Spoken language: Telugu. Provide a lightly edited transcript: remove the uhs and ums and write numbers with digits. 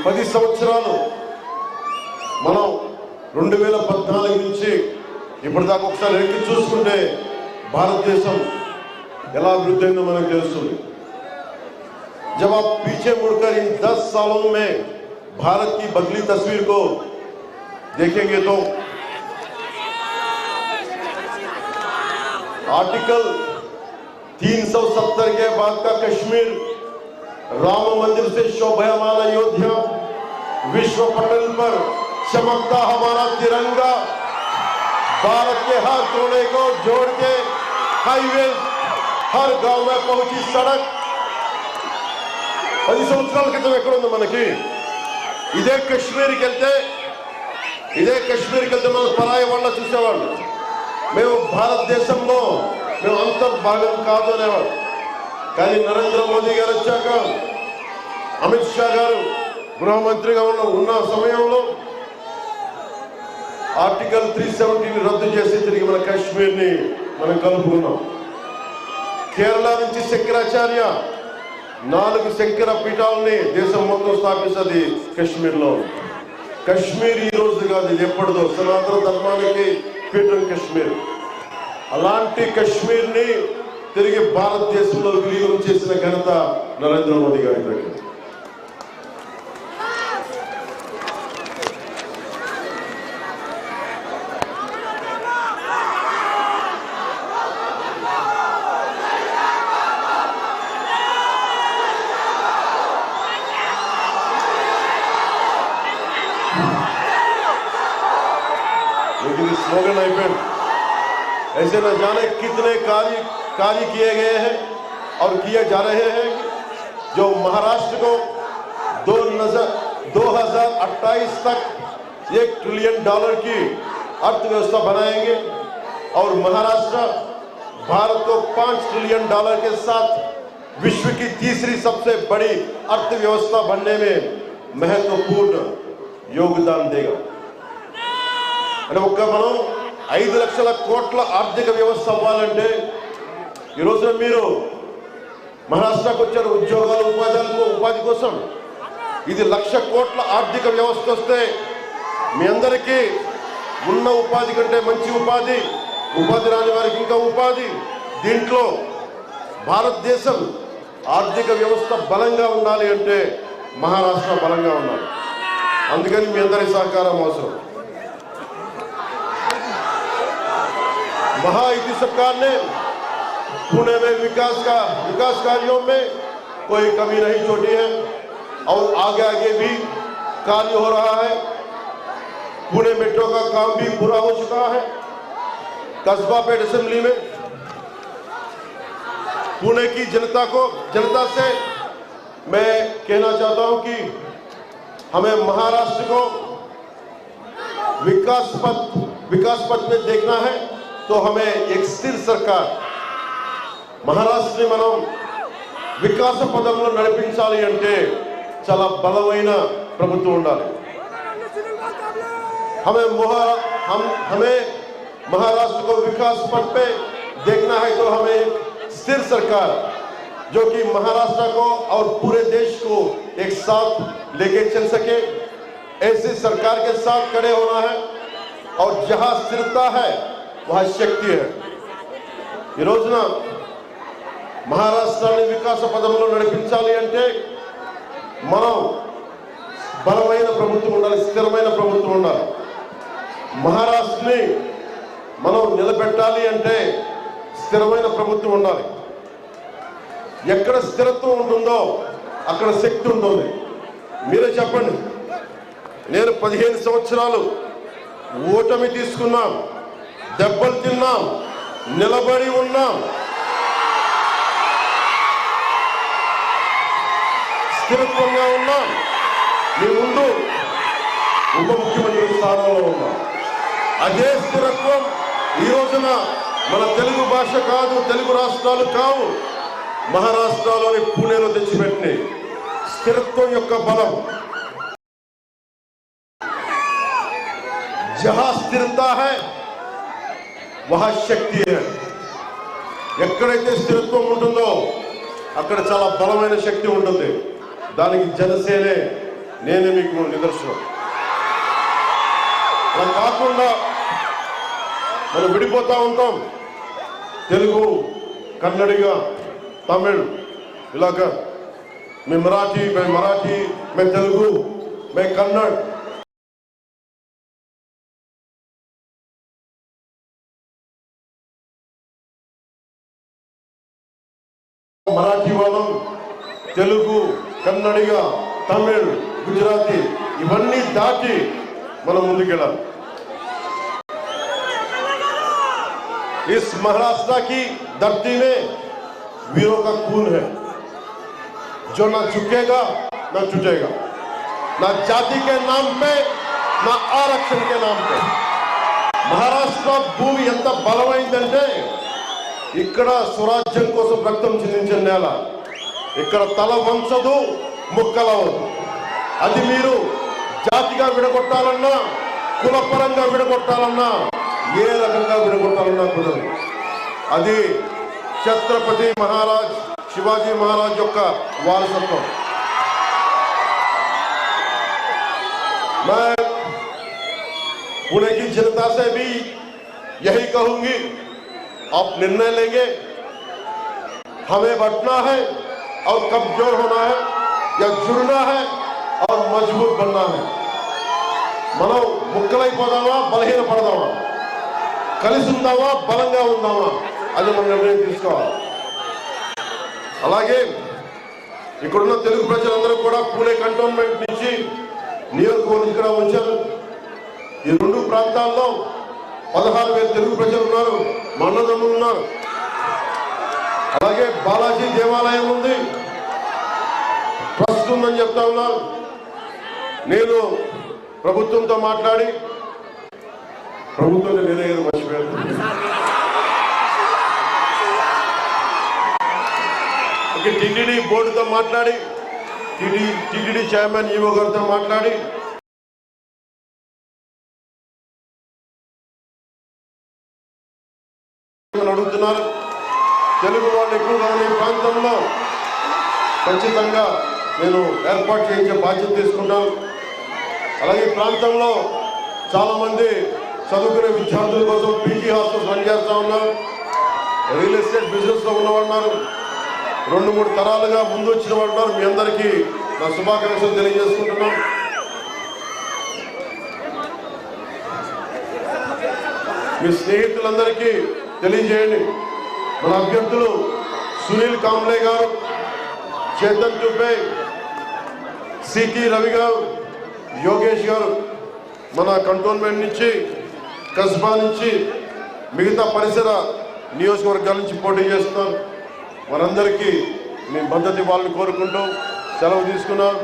10 సంవత్సరాలు మనం 2014 నుంచి ఇప్పటిదాకా ఒకసారి వెనక్కి చూసుకుంటే భారతదేశం ఎలా అభివృద్ధి అయిందో మనకు తెలుస్తుంది. जब आप पीछे मुड़कर इन 10 सालों में भारत की बदली तस्वीर को देखेंगे तो आर्टिकल 370 के बाद का कश्मीर, राम मंदिर से शोभायमान अयोध्या, विश्व पटल पर चमकता हमारा तिरंगा, भारत के हर कोने को जोड़ के हाईवे, हर गांव में पहुंची सड़क 10 సంవత్సరాల క్రితం ఎక్కడుంది మనకి? ఇదే కశ్మీర్కి వెళ్తే మనం పరాయి వాళ్ళ చూసేవాళ్ళు. మేము భారతదేశంలో మేము అంతర్భాగం కాదు అనేవాడు. కానీ నరేంద్ర మోదీ గారు వచ్చాక, అమిత్ షా గారు గృహమంత్రిగా ఉన్న సమయంలో ఆర్టికల్ 370 రద్దు చేసి తిరిగి మన కాశ్మీర్ని మనం కలుపుకున్నాం. కేరళ నుంచి శంకరాచార్య 4 శంకర పీఠాలని దేశం మొత్తం స్థాపించది కశ్మీర్లో. కశ్మీర్ ఈ రోజు కాదు, ఇది ఎప్పటిదో సనాతన ధర్మానికి పీఠం కశ్మీర్. అలాంటి కశ్మీర్ని తిరిగి భారతదేశంలో విలీనం చేసిన ఘనత నరేంద్ర మోదీ గారి దగ్గర. लेकिन स्लोगन आईपीएल ऐसे न जाने कितने कार्य किए गए हैं और किए जा रहे हैं, जो महाराष्ट्र को 2028 तक $1 ट्रिलियन की अर्थव्यवस्था बनाएंगे और महाराष्ट्र भारत को $5 ट्रिलियन के साथ विश्व की तीसरी सबसे बड़ी अर्थव्यवस्था बनने में महत्वपूर्ण योगदान देगा. అంటే ఒక్క మనం 5 లక్షల కోట్ల ఆర్థిక వ్యవస్థ అవ్వాలంటే ఈ రోజున మీరు మహారాష్ట్రకు వచ్చారు ఉద్యోగాలు ఉపాధి కోసం. ఇది 1,00,000 కోట్ల ఆర్థిక వ్యవస్థ వస్తే మీ అందరికీ ఉన్న ఉపాధి కంటే మంచి ఉపాధి రాని వారికి ఇంకా ఉపాధి. దీంట్లో భారతదేశం ఆర్థిక వ్యవస్థ బలంగా ఉండాలి అంటే మహారాష్ట్ర బలంగా ఉండాలి. అందుకని మీ అందరి సహకారం అవసరం. महायुति सरकार ने पुणे में विकास कार्यों में कोई कमी नहीं छोड़ी है और आगे भी कार्य हो रहा है. पुणे मेट्रो का काम भी पूरा हो चुका है. कस्बापेट असेंबली में पुणे की जनता से मैं कहना चाहता हूं कि हमें महाराष्ट्र को विकास पथ में देखना है. तो हमें एक स्थिर सरकार महाराष्ट्र మనం వికాస పదంలో నడిపించాలి అంటే చాలా బలమైన ప్రభుత్వం ఉండాలి. हमें महाराष्ट्र को विकास पथ पे देखना है तो हमें एक स्थिर सरकार जो कि महाराष्ट्र को और पूरे देश को एक साथ लेके चल सके, ऐसी सरकार के साथ खड़े होना है. और जहां स्थिरता है वह शक्ति है. ఈ రోజున మహారాష్ట్రాన్ని వికాస పదంలో నడిపించాలి అంటే మనం బలమైన ప్రభుత్వం ఉండాలి, స్థిరమైన ప్రభుత్వం ఉండాలి. మహారాష్ట్రని మనం నిలబెట్టాలి అంటే స్థిరమైన ప్రభుత్వం ఉండాలి. ఎక్కడ స్థిరత్వం ఉంటుందో అక్కడ శక్తి ఉంటుంది. మీరే చెప్పండి. నేను 15 సంవత్సరాలు ఓటమి తీసుకున్నాం, దెబ్బలు తిన్నాం, నిలబడి ఉన్నాం, స్థిరత్వంగా ఉన్నాం. మీ ముందు ఉప ముఖ్యమంత్రి స్థానంలో ఉన్నాం. అదే స్థిరత్వం ఈ రోజున మన తెలుగు భాష కాదు, తెలుగు రాష్ట్రాలు కావు, మహారాష్ట్రలోని పూణేలో తెచ్చిపెట్టిన స్థిరత్వం యొక్క బలం. जहां स्थिरता है वहां शक्ति है. ఎక్కడైతే స్థిరత్వం ఉంటుందో అక్కడ చాలా బలమైన శక్తి ఉంటుంది. దానికి జనసేనే నేనే మీకు నిదర్శనం. అలా కాకుండా మనం విడిపోతూ ఉంటాం. తెలుగు, కన్నడిగా, తమిళ్ ఇలాగా. मैं मराठी, मैं तेलुगु, मैं कन्नड़. మరాఠీ వాళ్ళం, తెలుగు, కన్నడిగా, తమిళ్, గుజరాతీ ఇవన్నీ దాటి మనం ముందుకెళ్ళాలి. इस महाराष्ट्र की धरती में वीरों का खून है जो ना झुकेगा ना झुकेगा, ना जाति के नाम पे ना आरक्षण के नाम पे. మహారాష్ట్ర భూమి ఎంత బలమైందంటే ఇక్కడ స్వరాజ్యం కోసం రక్తం చిందించిన నేల. ఇక్కడ తల వంచదు, ముక్కలవదు. అది మీరు జాతిగా విడగొట్టాలన్నా, కులపరంగా విడగొట్టాలన్నా, ఏ రకంగా విడగొట్టాలన్నా కుదరదు. అది ఛత్రపతి మహారాజ్ शिवाजी महाराज యొక్క వారసత్వం. मैं पुणे की जनता से भी यही कहूंगी, आप निर्णय लेंगे. हमें बंटना है और कमजोर होना है या जुड़ना है और मजबूत बनना है. మనం ముక్కలైపోదామా, బలహీన పడదామా, కలిసి ఉందామా, బలంగా ఉందామా, అది మనం నిర్ణయం తీసుకోవాలి. అలాగే ఇక్కడున్న తెలుగు ప్రజలందరూ కూడా పూణే కంటోన్మెంట్ నుంచి నియోజకవర్గం ఇక్కడ వచ్చారు. ఈ రెండు ప్రాంతాల్లో 16,000 తెలుగు ప్రజలు ఉన్నారు, అన్నదమ్ములు ఉన్నారు. అలాగే బాలాజీ దేవాలయం ఉంది, ట్రస్ట్ ఉందని చెప్తా ఉన్నారు. నేను ప్రభుత్వంతో మాట్లాడి, ప్రభుత్వం నేనే మర్చిపోయాను, టీటీడీ బోర్డుతో మాట్లాడి, టీటీడీ చైర్మన్ ఈవో గారితో మాట్లాడి అడుగుతున్నారు. తెలుగు వాళ్ళు ఎక్కువగా ఉన్న ఈ ప్రాంతంలో ఖచ్చితంగా నేను ఏర్పాటు చేయించే బాధ్యత తీసుకుంటాను. అలాగే ఈ ప్రాంతంలో చాలామంది చదువుకునే విద్యార్థుల కోసం పీజీ హాస్టల్స్ రన్ చేస్తూ ఉన్నారు. రియల్ ఎస్టేట్ బిజినెస్లో ఉన్నవాళ్ళు 2-3 తరాలుగా ముందు వచ్చిన వాళ్ళు. మీ అందరికీ నా శుభాకాంక్షలు తెలియజేసుకుంటున్నాం. మీ స్నేహితులందరికీ తెలియజేయండి. మన అభ్యర్థులు సునీల్ కాంబ్లే గారు, చేతన్ దుబే, సికి రవి గారు, యోగేష్ గారు మన కంటోన్మెంట్ నుంచి, కస్బా నుంచి, మిగతా పరిసర నియోజకవర్గాల నుంచి పోటీ చేస్తున్నారు. వారందరికీ మీ మద్దతు ఇవ్వాలని కోరుకుంటూ సెలవు తీసుకున్నాం.